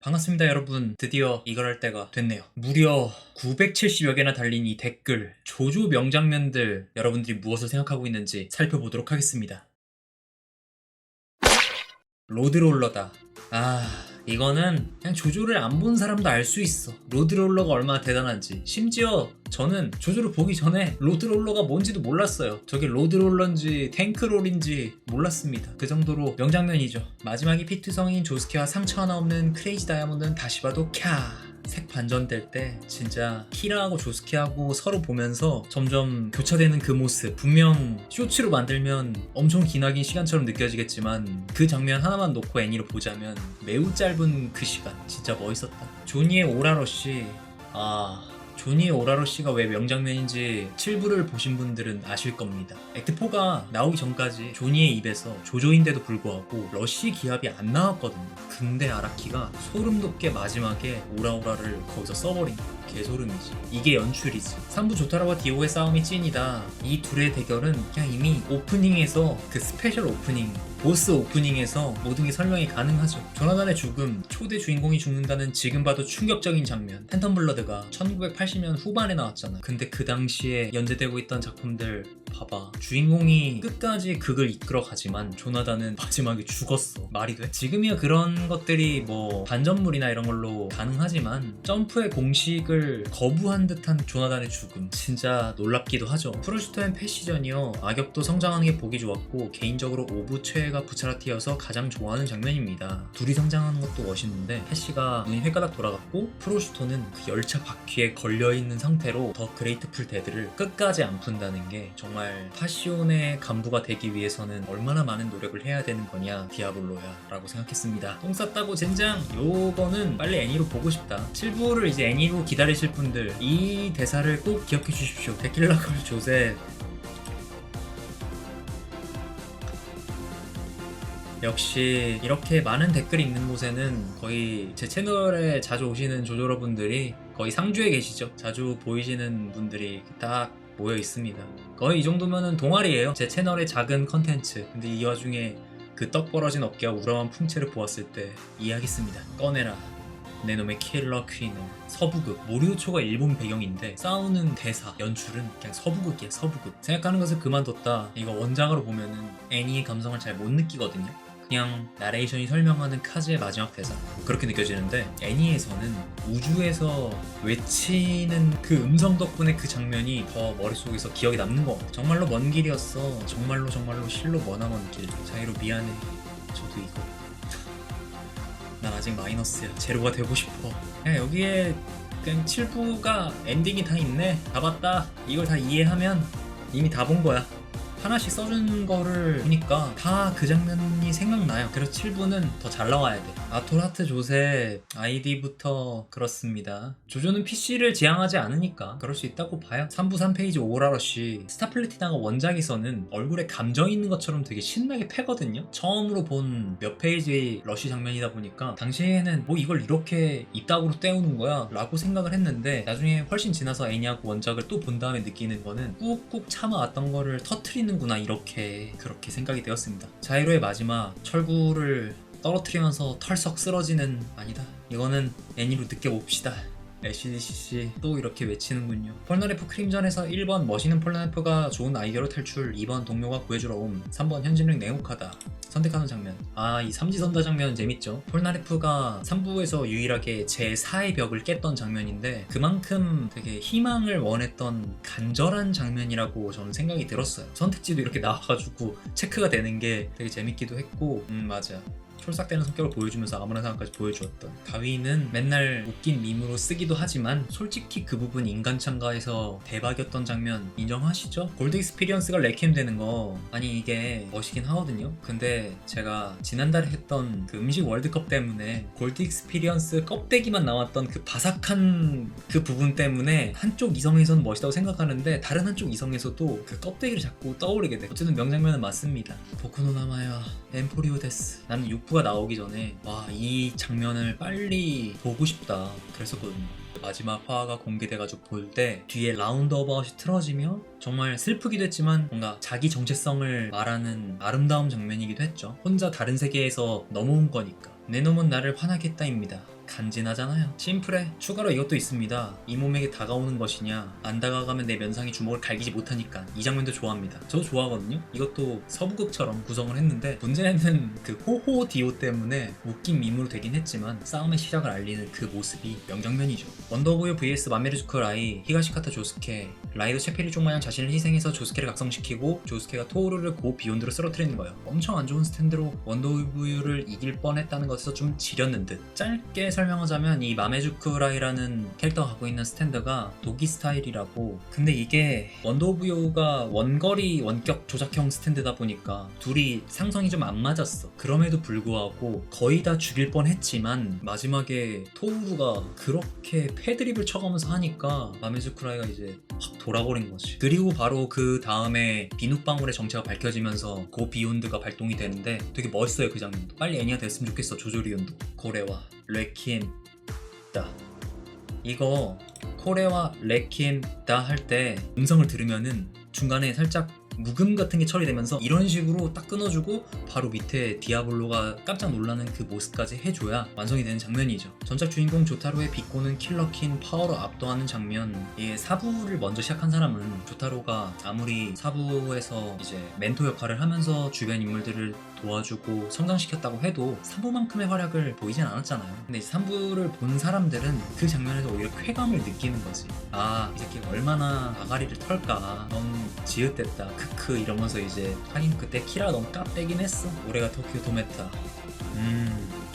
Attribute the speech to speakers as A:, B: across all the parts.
A: 반갑습니다 여러분. 드디어 이걸 할 때가 됐네요. 무려 970여 개나 달린 이 댓글, 조조 명장면들, 여러분들이 무엇을 생각하고 있는지 살펴보도록 하겠습니다. 로드롤러다. 이거는 그냥 조조를 안 본 사람도 알 수 있어. 로드롤러가 얼마나 대단한지. 심지어 저는 조조를 보기 전에 로드롤러가 뭔지도 몰랐어요. 저게 로드롤러인지 탱크롤인지 몰랐습니다. 그 정도로 명장면이죠. 마지막에 피투성인 조스케와 상처 하나 없는 크레이지 다이아몬드는 다시 봐도 캬, 색 반전될 때 진짜 키라하고 조스케하고 서로 보면서 점점 교차되는 그 모습, 분명 쇼츠로 만들면 엄청 기나긴 시간처럼 느껴지겠지만 그 장면 하나만 놓고 애니로 보자면 매우 짧은 그 시간 진짜 멋있었다. 조니의 오라러쉬, 조니의 오라러쉬가 왜 명장면인지 7부를 보신 분들은 아실 겁니다. 액트4가 나오기 전까지 조니의 입에서 조조인데도 불구하고 러쉬 기합이 안 나왔거든요. 근데 아라키가 소름 돋게 마지막에 오라오라를 거기서 써버린 거야. 개소름이지. 이게 연출이지. 3부 조타로와 디오의 싸움이 찐이다. 이 둘의 대결은 그냥 이미 오프닝에서 그 스페셜 오프닝, 보스 오프닝에서 모든 게 설명이 가능하죠. 조나단의 죽음, 초대 주인공이 죽는다는 지금 봐도 충격적인 장면. 팬텀 블러드가 1980년 후반에 나왔잖아. 근데 그 당시에 연재되고 있던 작품들 봐봐. 주인공이 끝까지 극을 이끌어가지만 조나단은 마지막에 죽었어. 말이 돼? 지금이야 그런 것들이 뭐 반전물이나 이런 걸로 가능하지만 점프의 공식을 거부한 듯한 조나단의 죽음, 진짜 놀랍기도 하죠. 프로슈터 앤 패시전이요, 악역도 성장하는 게 보기 좋았고 개인적으로 5부 최애가 부차라티여서 가장 좋아하는 장면입니다. 둘이 성장하는 것도 멋있는데 패시가 눈이 획가닥 돌아갔고 프로슈터는 그 열차 바퀴에 걸려있는 상태로 더 그레이트풀 데드를 끝까지 안 푼다는 게 정말 파시온의 간부가 되기 위해서는 얼마나 많은 노력을 해야 되는 거냐 디아블로야 라고 생각했습니다. 똥 쌌다고 젠장! 요거는 빨리 애니로 보고 싶다. 7부를 이제 애니로 기다리실 분들 이 대사를 꼭 기억해 주십시오. 데킬라걸 조셉, 역시 이렇게 많은 댓글이 있는 곳에는 거의 제 채널에 자주 오시는 조조러분들이 거의 상주에 계시죠. 자주 보이시는 분들이 딱 모여 있습니다. 거의 이 정도면은 동아리예요. 제 채널의 작은 컨텐츠. 근데 이 와중에 그 떡 벌어진 어깨와 우람한 풍채를 보았을 때 이해하겠습니다. 꺼내라 내 놈의 킬러 퀸을. 서부극, 모리오초가 일본 배경인데 싸우는 대사, 연출은 그냥 서부극이야. 서부극. 생각하는 것을 그만뒀다. 이거 원작으로 보면은 애니의 감성을 잘 못 느끼거든요. 그냥 나레이션이 설명하는 카즈의 마지막 대사, 그렇게 느껴지는데 애니에서는 우주에서 외치는 그 음성 덕분에 그 장면이 더 머릿속에서 기억에 남는 것 같아. 정말로 먼 길이었어. 정말로 실로 머나먼 길. 자이로 미안해. 저도 이거 난 아직 마이너스야. 제로가 되고 싶어. 그냥 여기에 그냥 7부가 엔딩이 다 있네. 다 봤다. 이걸 다 이해하면 이미 다 본 거야. 하나씩 써준 거를 보니까 다 그 장면이 생각나요. 그래서 7부는 더 잘 나와야 돼. 아토라트 조셉 아이디부터 그렇습니다. 조조는 PC를 지향하지 않으니까 그럴 수 있다고 봐요. 3부 3페이지 오라러쉬, 스타플래티나가 원작에서는 얼굴에 감정이 있는 것처럼 되게 신나게 패거든요. 처음으로 본 몇 페이지 러쉬 장면이다 보니까 당시에는 뭐 이걸 이렇게 입닥으로 때우는 거야 라고 생각을 했는데 나중에 훨씬 지나서 애니하고 원작을 또 본 다음에 느끼는 거는 꾹꾹 참아왔던 거를 터트리는구나, 이렇게 그렇게 생각이 되었습니다. 자이로의 마지막 철구를 떨어뜨리면서 털썩 쓰러지는, 아니다, 이거는 애니로 느껴봅시다. LCDCC 또 이렇게 외치는군요. 폴나레프 크림전에서 1번 멋있는 폴나레프가 좋은 아이디어로 탈출, 2번 동료가 구해주러 옴, 3번 현진력 냉혹하다. 선택하는 장면, 이 삼지선다 장면 재밌죠. 폴나레프가 3부에서 유일하게 제4의 벽을 깼던 장면인데 그만큼 되게 희망을 원했던 간절한 장면이라고 저는 생각이 들었어요. 선택지도 이렇게 나와가지고 체크가 되는 게 되게 재밌기도 했고, 맞아, 촐싹대는 성격을 보여주면서 아무런 상황까지 보여주었던. 가위는 맨날 웃긴 밈으로 쓰기도 하지만 솔직히 그 부분 인간창가에서 대박이었던 장면 인정하시죠? 골드 익스피리언스가 레캠 되는 거, 아니 이게 멋이긴 하거든요. 근데 제가 지난달에 했던 그 음식 월드컵 때문에 골드 익스피리언스 껍데기만 나왔던 그 바삭한 그 부분 때문에 한쪽 이성에서는 멋있다고 생각하는데 다른 한쪽 이성에서도 그 껍데기를 자꾸 떠오르게 돼. 어쨌든 명장면은 맞습니다. 보쿠노 나마야 엠포리오 데스. 나는 6부가 나오기 전에 이 장면을 빨리 보고 싶다 그랬었거든요. 마지막 화가 공개돼가지고 볼 때 뒤에 라운드어바웃이 틀어지며 정말 슬프기도 했지만 뭔가 자기 정체성을 말하는 아름다운 장면이기도 했죠. 혼자 다른 세계에서 넘어온 거니까. 내 놈은 나를 화나게 했다입니다. 간지나잖아요. 심플해. 추가로 이것도 있습니다. 이 몸에게 다가오는 것이냐, 안 다가가면 내 면상이 주먹을 갈기지 못하니까. 이 장면도 좋아합니다. 저도 좋아하거든요. 이것도 서부극처럼 구성을 했는데 문제는 그 호호 디오 때문에 웃긴 밈으로 되긴 했지만 싸움의 시작을 알리는 그 모습이 명장면이죠. 원더보이 vs 마메르즈크 라이, 히가시카타 조스케. 라이도 채피리 쪽마냥 자신을 희생해서 조스케를 각성시키고 조스케가 토우루를 고 비욘드로 쓰러뜨리는 거예요. 엄청 안 좋은 스탠드로 원더보이를 이길 뻔했다는 것에서 좀 지렸는 듯. 짧게 설명하자면 이 마메주크라이라는 캐릭터가 갖고 있는 스탠드가 도기 스타일이라고. 근데 이게 원더 오브 요가 원거리 원격 조작형 스탠드다 보니까 둘이 상성이 좀 안 맞았어. 그럼에도 불구하고 거의 다 죽일 뻔했지만 마지막에 토우루가 그렇게 패드립을 쳐가면서 하니까 마메주크라이가 이제 확 돌아버린 거지. 그리고 바로 그 다음에 비눗방울의 정체가 밝혀지면서 고 비욘드가 발동이 되는데 되게 멋있어요. 그 장면도. 빨리 애니가 됐으면 좋겠어. 조조리온도. 고래와 레키엠 다. 이거 코레와 레키엠 다 할 때 음성을 들으면은 중간에 살짝 묵음 같은 게 처리되면서 이런 식으로 딱 끊어주고 바로 밑에 디아블로가 깜짝 놀라는 그 모습까지 해줘야 완성이 되는 장면이죠. 전작 주인공 조타로의 비꼬는 킬러킨 파워로 압도하는 장면. 이 사부를 먼저 시작한 사람은 조타로가 아무리 사부에서 이제 멘토 역할을 하면서 주변 인물들을 도와주고 성장시켰다고 해도 3부만큼의 활약을 보이진 않았잖아요. 근데 3부를 본 사람들은 그 장면에서 오히려 쾌감을 느끼는 거지. 아, 이 새끼가 얼마나 아가리를 털까, 너무 지읒됐다, 크크 이러면서 이제 하긴 그때 키라 너무 깝대긴 했어. 올해가 도쿄 도메타.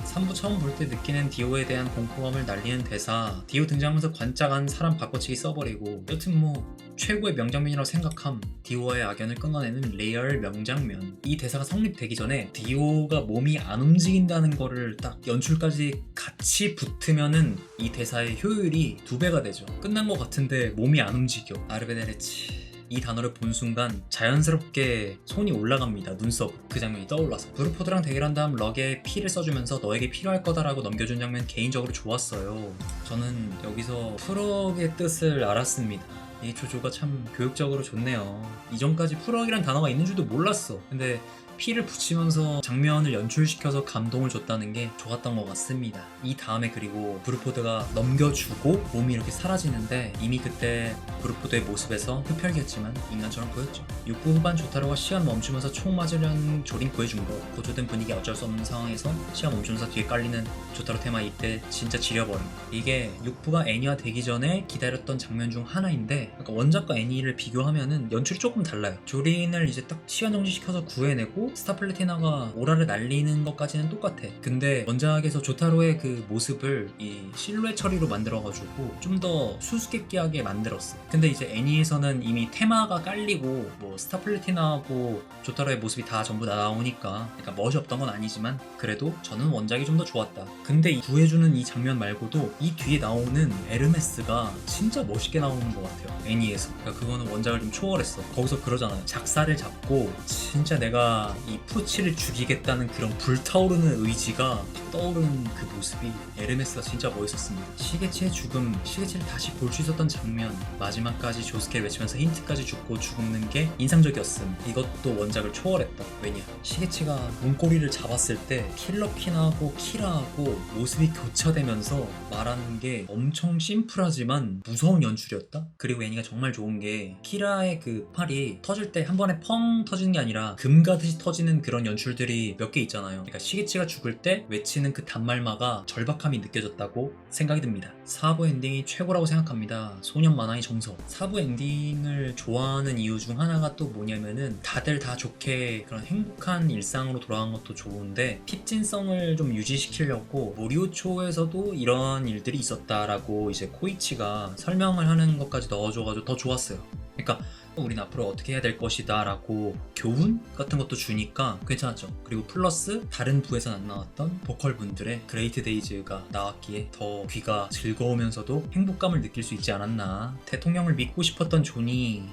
A: 3부 처음 볼 때 느끼는 디오에 대한 공포감을 날리는 대사. 디오 등장하면서 관짝한 사람 바꿔치기 써버리고. 여튼 뭐 최고의 명장면이라고 생각함. 디오와의 악연을 끊어내는 레이얼 명장면. 이 대사가 성립되기 전에 디오가 몸이 안 움직인다는 거를 딱 연출까지 같이 붙으면은 이 대사의 효율이 2배가 되죠. 끝난 것 같은데 몸이 안 움직여. 아르베네레치. 이 단어를 본 순간 자연스럽게 손이 올라갑니다. 눈썹. 그 장면이 떠올라서. 브루포드랑 대결한 다음 럭에 피를 써주면서 너에게 필요할 거다라고 넘겨준 장면 개인적으로 좋았어요. 저는 여기서 프럭의 뜻을 알았습니다. 이 조조가 참 교육적으로 좋네요. 이전까지 프럭이란 단어가 있는 줄도 몰랐어. 근데 피를 붙이면서 장면을 연출시켜서 감동을 줬다는 게 좋았던 것 같습니다. 이 다음에 그리고 브루포드가 넘겨주고 몸이 이렇게 사라지는데 이미 그때 브루포드의 모습에서 흡혈귀였지만 인간처럼 보였죠. 6부 후반 조타로가 시간 멈추면서 총 맞으려는 조린 구해준 거. 고조된 분위기 어쩔 수 없는 상황에서 시간 멈추면서 뒤에 깔리는 조타로 테마. 이때 진짜 지려버린. 이게 6부가 애니화 되기 전에 기다렸던 장면 중 하나인데, 그러니까 원작과 애니를 비교하면은 연출이 조금 달라요. 조린을 이제 딱 시간 정지시켜서 구해내고 스타플래티나가 오라를 날리는 것까지는 똑같아. 근데 원작에서 조타로의 그 모습을 이 실루엣 처리로 만들어가지고 좀 더 수수께끼하게 만들었어. 근데 이제 애니에서는 이미 테마가 깔리고 뭐 스타플래티나하고 조타로의 모습이 다 전부 나오니까, 그러니까 멋이 없던 건 아니지만 그래도 저는 원작이 좀 더 좋았다. 근데 이 구해주는 이 장면 말고도 이 뒤에 나오는 에르메스가 진짜 멋있게 나오는 것 같아요. 애니에서. 그러니까 그거는 원작을 좀 초월했어. 거기서 그러잖아요. 작사를 잡고 진짜 내가 이 푸치를 죽이겠다는 그런 불타오르는 의지가 딱 떠오르는 그 모습이, 에르메스가 진짜 멋있었습니다. 시게치의 죽음, 시게치를 다시 볼 수 있었던 장면, 마지막까지 조스케를 외치면서 힌트까지 죽고 죽는 게 인상적이었음. 이것도 원작을 초월했다. 왜냐, 시게치가 문고리를 잡았을 때 킬러킨하고 키라하고 모습이 교차되면서 말하는 게 엄청 심플하지만 무서운 연출이었다. 그리고 애니가 정말 좋은 게 키라의 그 팔이 터질 때 한 번에 펑 터지는 게 아니라 금 가듯이 터지는 그런 연출들이 몇 개 있잖아요. 그러니까 시게치가 죽을 때 외치는 그 단말마가 절박함이 느껴졌다고 생각이 듭니다. 4부 엔딩이 최고라고 생각합니다. 소년 만화의 정석. 4부 엔딩을 좋아하는 이유 중 하나가 또 뭐냐면은 다들 다 좋게 그런 행복한 일상으로 돌아간 것도 좋은데 핍진성을 좀 유지시키려고 모리오초에서도 이런 일들이 있었다라고 이제 코이치가 설명을 하는 것까지 넣어줘가지고 더 좋았어요. 그러니까 우린 앞으로 어떻게 해야 될 것이다 라고 교훈 같은 것도 주니까 괜찮았죠. 그리고 플러스 다른 부에서는 안 나왔던 보컬분들의 그레이트 데이즈가 나왔기에 더 귀가 즐거우면서도 행복감을 느낄 수 있지 않았나. 대통령을 믿고 싶었던 존이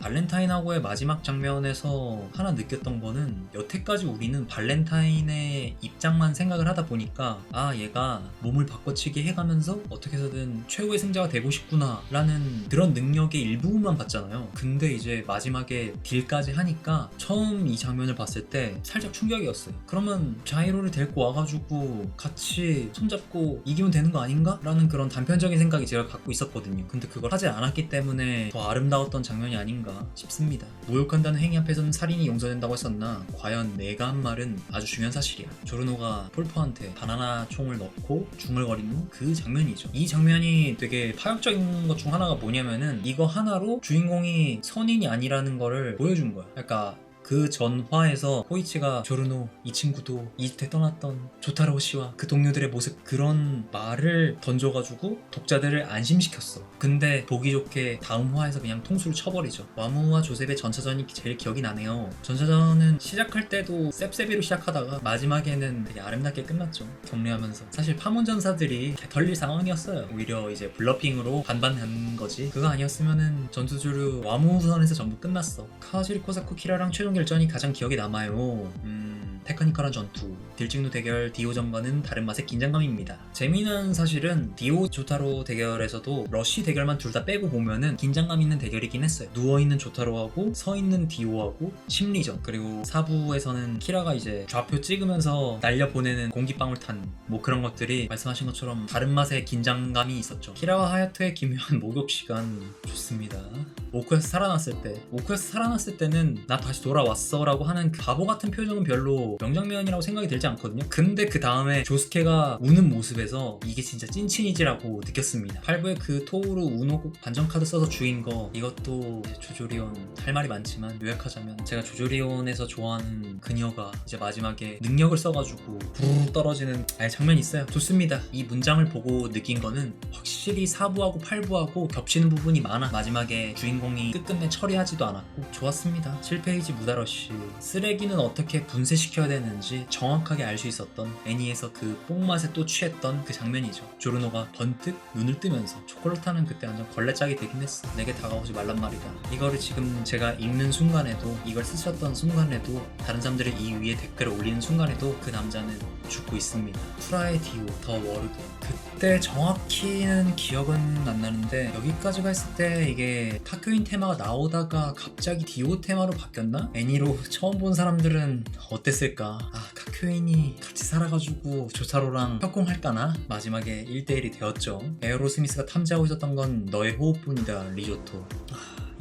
A: 발렌타인하고의 마지막 장면에서 하나 느꼈던 거는 여태까지 우리는 발렌타인의 입장만 생각을 하다 보니까 아 얘가 몸을 바꿔치기 해가면서 어떻게 해서든 최후의 승자가 되고 싶구나 라는 그런 능력의 일부분만 봤잖아요. 근데 이제 마지막에 딜까지 하니까 처음 이 장면을 봤을 때 살짝 충격이었어요. 그러면 자이로를 데리고 와가지고 같이 손잡고 이기면 되는 거 아닌가? 라는 그런 단편적인 생각이 제가 갖고 있었거든요. 근데 그걸 하지 않았기 때문에 더 아름다웠던 장면이 아닌가 싶습니다. 모욕한다는 행위 앞에서는 살인이 용서된다고 했었나 과연 내가 한 말은 아주 중요한 사실이야. 조르노가 폴포한테 바나나 총을 넣고 중얼거리는 그 장면이죠. 이 장면이 되게 파격적인 것 중 하나가 뭐냐면은 이거 하나로 주인공이 선인이 아니라는 거를 보여준 거야. 그러니까 그 전화에서 호이치가 조르노 이 친구도 이집트에 떠났던 조타로 씨와 그 동료들의 모습 그런 말을 던져가지고 독자들을 안심시켰어. 근데 보기 좋게 다음 화에서 그냥 통수를 쳐버리죠. 와무와 조셉의 전차전이 제일 기억이 나네요. 전차전은 시작할 때도 셉셉이로 시작하다가 마지막에는 되게 아름답게 끝났죠. 격리하면서 사실 파문전사들이 털릴 상황이었어요. 오히려 이제 블러핑으로 반반한 거지. 그거 아니었으면은 전투조류 와무선에서 전부 끝났어. 카와지리코사쿠 키라랑 최종 결전이 가장 기억에 남아요. 테크니컬한 전투, 딜찍누 대결 디오전과는 다른 맛의 긴장감입니다. 재미난 사실은 디오 조타로 대결에서도 러쉬 대결만 둘 다 빼고 보면은 긴장감 있는 대결이긴 했어요. 누워있는 조타로하고 서있는 디오하고 심리전, 그리고 사부에서는 키라가 이제 좌표 찍으면서 날려보내는 공기방울탄 뭐 그런 것들이 말씀하신 것처럼 다른 맛의 긴장감이 있었죠. 키라와 하야토의 기묘한 목욕 시간 좋습니다. 오쿠에서 살아났을 때는 나 다시 돌아왔어 라고 하는 그 바보 같은 표정은 별로 명장면이라고 생각이 들지 않거든요. 근데 그 다음에 조스케가 우는 모습에서 이게 진짜 찐친이지라고 느꼈습니다. 8부에 그 토우루 우노 반전카드 써서 죽인 거, 이것도 조조리온 할 말이 많지만 요약하자면 제가 조조리온에서 좋아하는 그녀가 이제 마지막에 능력을 써가지고 부르르 떨어지는 장면이 있어요. 좋습니다. 이 문장을 보고 느낀 거는 확실히 4부하고 8부하고 겹치는 부분이 많아. 마지막에 주인공이 끝끝내 처리하지도 않았고 좋았습니다. 7페이지 무다러시, 쓰레기는 어떻게 분쇄시켜야 되는지 정확하게 알 수 있었던 애니에서 그 뽕맛에 또 취했던 그 장면이죠. 조르노가 번뜩 눈을 뜨면서 초콜릿하는 그때 완전 걸레짝이 되긴 했어. 내게 다가오지 말란 말이다. 이거를 지금 제가 읽는 순간에도, 이걸 쓰셨던 순간에도, 다른 사람들이 이 위에 댓글을 올리는 순간에도 그 남자는 죽고 있습니다. 프라의 디오 더 워르드, 그때 정확히는 기억은 안 나는데 여기까지가 했을 때 이게 타교인 테마가 나오다가 갑자기 디오 테마로 바뀌었나? 애니로 처음 본 사람들은 어땠을까? 카큐인이 같이 살아가지고 조타로랑 협공할까나? 마지막에 1대1이 되었죠. 에어로스미스가 탐지하고 있었던 건 너의 호흡뿐이다 리조토.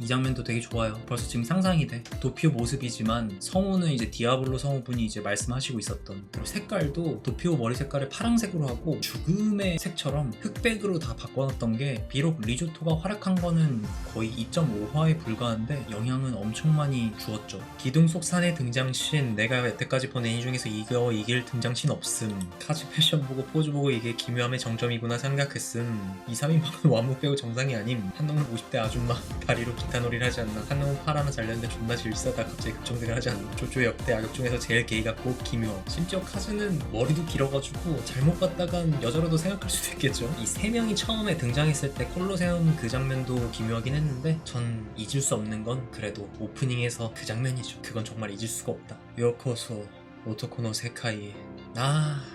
A: 이 장면도 되게 좋아요. 벌써 지금 상상이 돼. 도피오 모습이지만 성우는 이제 디아블로 성우분이 이제 말씀하시고 있었던, 그리고 색깔도 도피오 머리 색깔을 파란색으로 하고 죽음의 색처럼 흑백으로 다 바꿔놨던 게, 비록 리조토가 활약한 거는 거의 2.5화에 불과한데 영향은 엄청 많이 주었죠. 기둥 속 산의 등장씬, 내가 여태까지 본 애니 중에서 이거 이길 등장씬 없음. 카즈 패션 보고 포즈 보고 이게 기묘함의 정점이구나 생각했음. 2, 3인방은 완목 빼고 정상이 아님. 한놈은 50대 아줌마 다리로 기타놀이를 하지 않나. 한놈은 팔 하나 잘렸는데 존나 질싸다 갑자기 급정들을 하지 않나. 조조의 역대 악역 중에서 제일 게이 같고 기묘. 심지어 카즈는 머리도 길어가지고 잘못 봤다간 여자로도 생각할 수도 있겠죠. 이 세 명이 처음에 등장했을 때 콜로세움 그 장면도 기묘하긴 했는데 전 잊을 수 없는 건 그래도 오프닝에서 그 장면이죠. 그건 정말 잊을 수가 없다. 요코소 오토코노 세카이.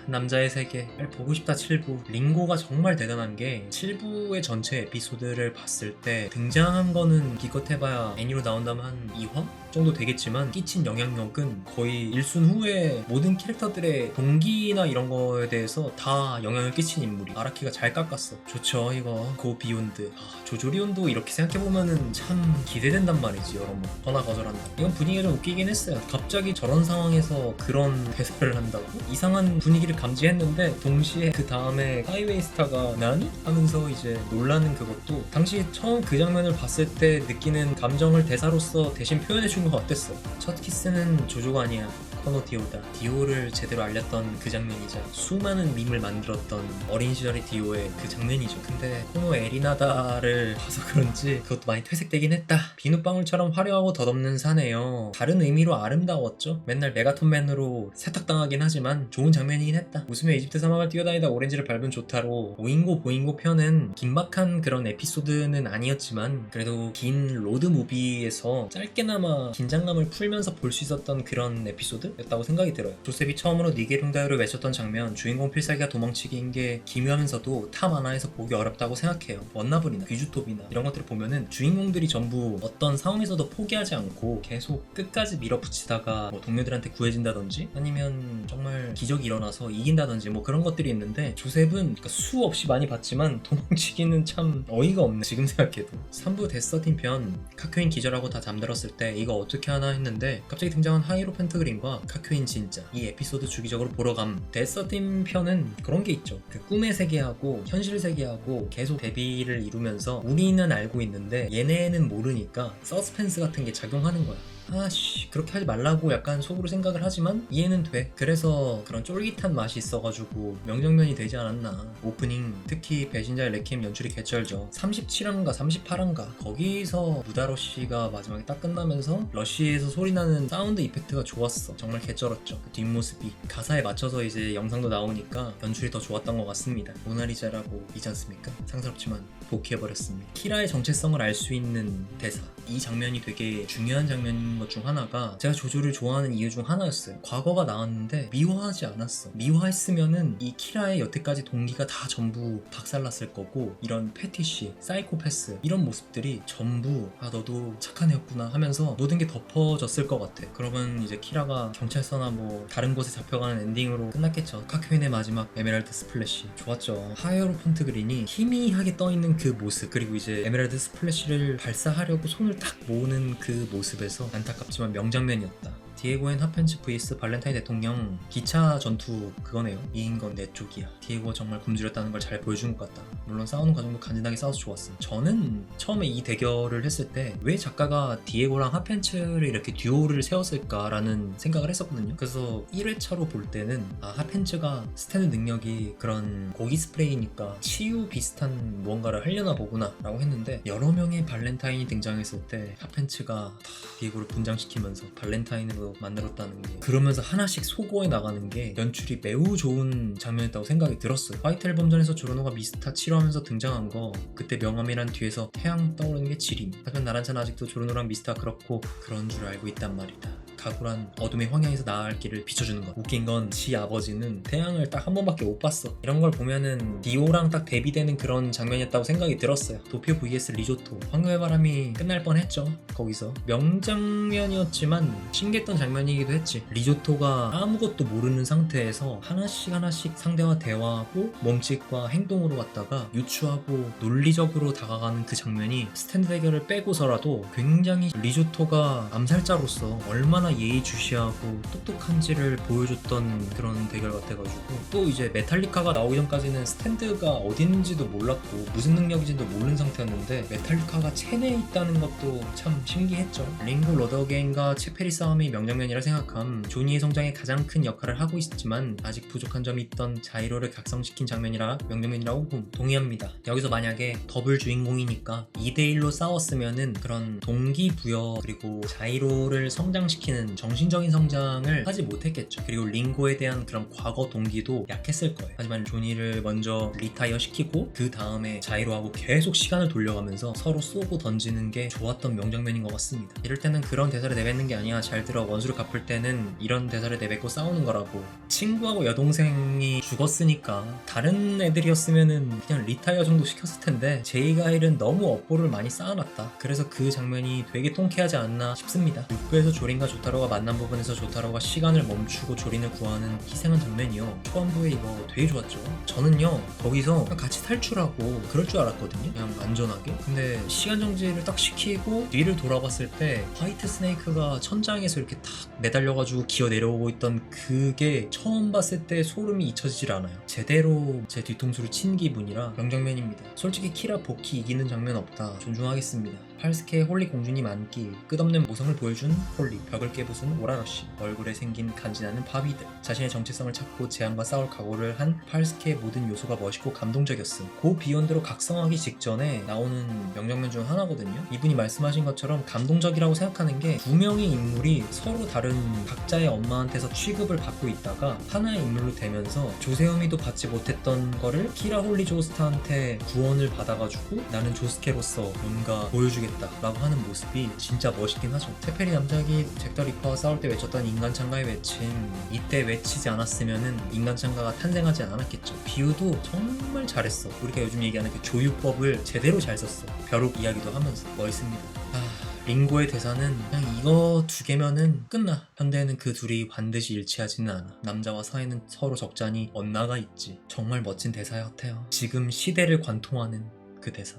A: 남자의 세계. 보고 싶다 7부. 링고가 정말 대단한 게 7부의 전체 에피소드를 봤을 때 등장한 거는 기껏해봐야 애니로 나온다면 한 2화 정도 되겠지만 끼친 영향력은 거의 1순 후에 모든 캐릭터들의 동기나 이런 거에 대해서 다 영향을 끼친 인물이. 아라키가 잘 깎았어. 좋죠 이거. 고 비욘드. 조조리온도 이렇게 생각해보면은 참 기대된단 말이지. 여러분 전화 거절한다. 이건 분위기가 좀 웃기긴 했어요. 갑자기 저런 상황에서 그런 대사를 한다고? 이상한 분위기를 감지했는데 동시에 그 다음에 하이웨이 스타가 나니? 하면서 이제 놀라는 그것도 당시 처음 그 장면을 봤을 때 느끼는 감정을 대사로서 대신 표현해준 건 어땠어? 첫 키스는 조조가 아니야 코노 디오다. 디오를 제대로 알렸던 그 장면이자 수많은 밈을 만들었던 어린 시절의 디오의 그 장면이죠. 근데 코노 에리나다를 봐서 그런지 그것도 많이 퇴색되긴 했다. 비눗방울처럼 화려하고 덧없는 사네요. 다른 의미로 아름다웠죠. 맨날 메가톤맨으로 세탁당하긴 하지만 좋은 장면이긴 했다. 웃으며 이집트 사막을 뛰어다니다 오렌지를 밟은 조타로 오잉고 보잉고 편은 긴박한 그런 에피소드는 아니었지만 그래도 긴 로드무비에서 짧게나마 긴장감을 풀면서 볼 수 있었던 그런 에피소드였다고 생각이 들어요. 조셉이 처음으로 니게룽다요를 외쳤던 장면, 주인공 필살기가 도망치기인 게 기묘하면서도 타 만화에서 보기 어렵다고 생각해요. 원나블이나 귀주톱이나 이런 것들을 보면은 주인공들이 전부 어떤 상황에서도 포기하지 않고 계속 끝까지 밀어붙이다가 뭐 동료들한테 구해진다든지 아니면 정말 기적이 일어나서 이긴다든지 뭐 그런 것들이 있는데 조셉은 그러니까 수없이 많이 봤지만 도망치기는 참 어이가 없네 지금 생각해도. 3부 데스13 편 카큐인 기절하고 다 잠들었을 때 이거 어떻게 하나 했는데 갑자기 등장한 하이로펜트 그림과 카큐인 진짜 이 에피소드 주기적으로 보러 감. 데스13 편은 그런 게 있죠. 그 꿈의 세계하고 현실 세계하고 계속 대비를 이루면서 우리는 알고 있는데 얘네는 모르니까 서스펜스 같은 게 작용하는 거야. 아씨 그렇게 하지 말라고 약간 속으로 생각을 하지만 이해는 돼. 그래서 그런 쫄깃한 맛이 있어가지고 명장면이 되지 않았나. 오프닝 특히 배신자의 레퀴엠 연출이 개쩔죠. 37화인가 38화인가 거기서 무다러쉬가 마지막에 딱 끝나면서 러쉬에서 소리나는 사운드 이펙트가 좋았어. 정말 개쩔었죠. 그 뒷모습이 가사에 맞춰서 이제 영상도 나오니까 연출이 더 좋았던 것 같습니다. 모나리자라고 있지 않습니까? 상스럽지만 복귀해버렸습니다. 키라의 정체성을 알 수 있는 대사, 이 장면이 되게 중요한 장면인 것 중 하나가 제가 조조를 좋아하는 이유 중 하나였어요. 과거가 나왔는데 미화하지 않았어. 미화했으면은 이 키라의 여태까지 동기가 다 전부 박살났을 거고 이런 패티시, 사이코패스 이런 모습들이 전부 아 너도 착한 애였구나 하면서 모든 게 덮어졌을 것 같아. 그러면 이제 키라가 경찰서나 뭐 다른 곳에 잡혀가는 엔딩으로 끝났겠죠. 카큐인의 마지막 에메랄드 스플래시 좋았죠. 하이어로펀트 그린이 희미하게 떠있는 그 모습 그리고 이제 에메랄드 스플래시를 발사하려고 손을 딱 모으는 그 모습에서 안타깝지만 명장면이었다. 디에고앤 하펜츠 vs 발렌타인 대통령 기차 전투 그거네요. 이긴 건 내 쪽이야. 디에고가 정말 굶주렸다는 걸 잘 보여준 것 같다. 물론 싸우는 과정도 간지나게 싸워서 좋았어. 저는 처음에 이 대결을 했을 때 왜 작가가 디에고랑 하펜츠를 이렇게 듀오를 세웠을까라는 생각을 했었거든요. 그래서 1회차로 볼 때는 아 하펜츠가 스탠드 능력이 그런 고기 스프레이니까 치유 비슷한 무언가를 하려나 보구나 라고 했는데 여러 명의 발렌타인이 등장했을 때 하펜츠가 디에고를 분장시키면서 발렌타인으로 만들었다는 게 그러면서 하나씩 소거해 나가는 게 연출이 매우 좋은 장면이었다고 생각이 들었어요. 화이트 앨범전에서 조르노가 미스타 치료하면서 등장한 거 그때 명함이란 뒤에서 태양 떠오르는 게 지림. 하지만 나란찬 아직도 조르노랑 미스타 그렇고 그런 줄 알고 있단 말이다. 가구란 어둠의 황야에서 나아갈 길을 비춰주는 것. 웃긴 건 지 아버지는 태양을 딱 한 번밖에 못 봤어. 이런 걸 보면은 디오랑 딱 대비되는 그런 장면이었다고 생각이 들었어요. 도쿄 vs 리조토. 황금의 바람이 끝날 뻔했죠. 거기서 명장면이었지만 신기했던 장면이기도 했지. 리조토가 아무것도 모르는 상태에서 하나씩 상대와 대화하고 몸짓과 행동으로 갔다가 유추하고 논리적으로 다가가는 그 장면이 스탠드 대결을 빼고서라도 굉장히 리조토가 암살자로서 얼마나 예의주시하고 똑똑한지를 보여줬던 그런 대결 같아가지고 또 이제 메탈리카가 나오기 전까지는 스탠드가 어딘지도 몰랐고 무슨 능력인지도 모르는 상태였는데 메탈리카가 체내에 있다는 것도 참 신기했죠. 링고 로더게인과 체페리 싸움이 명장면이라 생각함. 조니의 성장에 가장 큰 역할을 하고 있지만 아직 부족한 점이 있던 자이로를 각성시킨 장면이라 명장면이라고 동의합니다. 여기서 만약에 더블 주인공이니까 2대1로 싸웠으면은 그런 동기부여 그리고 자이로를 성장시키는 정신적인 성장을 하지 못했겠죠. 그리고 링고에 대한 그런 과거 동기도 약했을 거예요. 하지만 조니를 먼저 리타이어 시키고 그 다음에 자이로하고 계속 시간을 돌려가면서 서로 쏘고 던지는 게 좋았던 명장면인 것 같습니다. 이럴 때는 그런 대사를 내뱉는 게 아니야. 잘 들어. 원수를 갚을 때는 이런 대사를 내뱉고 싸우는 거라고. 친구하고 여동생이 죽었으니까 다른 애들이었으면은 그냥 리타이어 정도 시켰을 텐데 제이가일은 너무 업보를 많이 쌓아놨다. 그래서 그 장면이 되게 통쾌하지 않나 싶습니다. 6부에서 조린과 조타로가 만난 부분에서 조타로가 시간을 멈추고 조린을 구하는 희생한 장면이요. 초반부에 이거 되게 좋았죠. 저는요 거기서 같이 탈출하고 그럴 줄 알았거든요. 그냥 안전하게. 근데 시간 정지를 딱 시키고 뒤를 돌아봤을 때 화이트 스네이크가 천장에서 이렇게 탁 매달려가지고 기어 내려오고 있던 그게 처음 봤을 때 소름이 잊혀지질 않아요. 제대로 제 뒤통수를 친 기분이라 명장면입니다. 솔직히 키라 보키 이기는 장면 없다. 존중하겠습니다. 팔스케의 홀리 공주님 안기, 끝없는 모성을 보여준 홀리, 벽을 깨부순 오라러시, 얼굴에 생긴 간지나는 바비들, 자신의 정체성을 찾고 재앙과 싸울 각오를 한 팔스케의 모든 요소가 멋있고 감동적이었음. 고 비욘드로 각성하기 직전에 나오는 명장면 중 하나거든요. 이분이 말씀하신 것처럼 감동적이라고 생각하는 게 두 명의 인물이 서로 다른 각자의 엄마한테서 취급을 받고 있다가 하나의 인물로 되면서 조세호미도 받지 못했던 거를 키라 홀리 조스타한테 구원을 받아가지고 나는 조스케로서 뭔가 보여주겠다 라고 하는 모습이 진짜 멋있긴 하죠. 테페리 남작이 잭 더 리퍼와 싸울 때 외쳤던 인간창가의 외침, 이때 외치지 않았으면은 인간창가가 탄생하지 않았겠죠. 비유도 정말 잘했어. 우리가 요즘 얘기하는 그 조유법을 제대로 잘 썼어. 벼룩 이야기도 하면서 멋있습니다. 링고의 대사는 그냥 이거 두 개면은 끝나. 현대에는 그 둘이 반드시 일치하지는 않아. 남자와 사회는 서로 적잖이 엇나가 있지. 정말 멋진 대사였대요. 지금 시대를 관통하는 그 대사.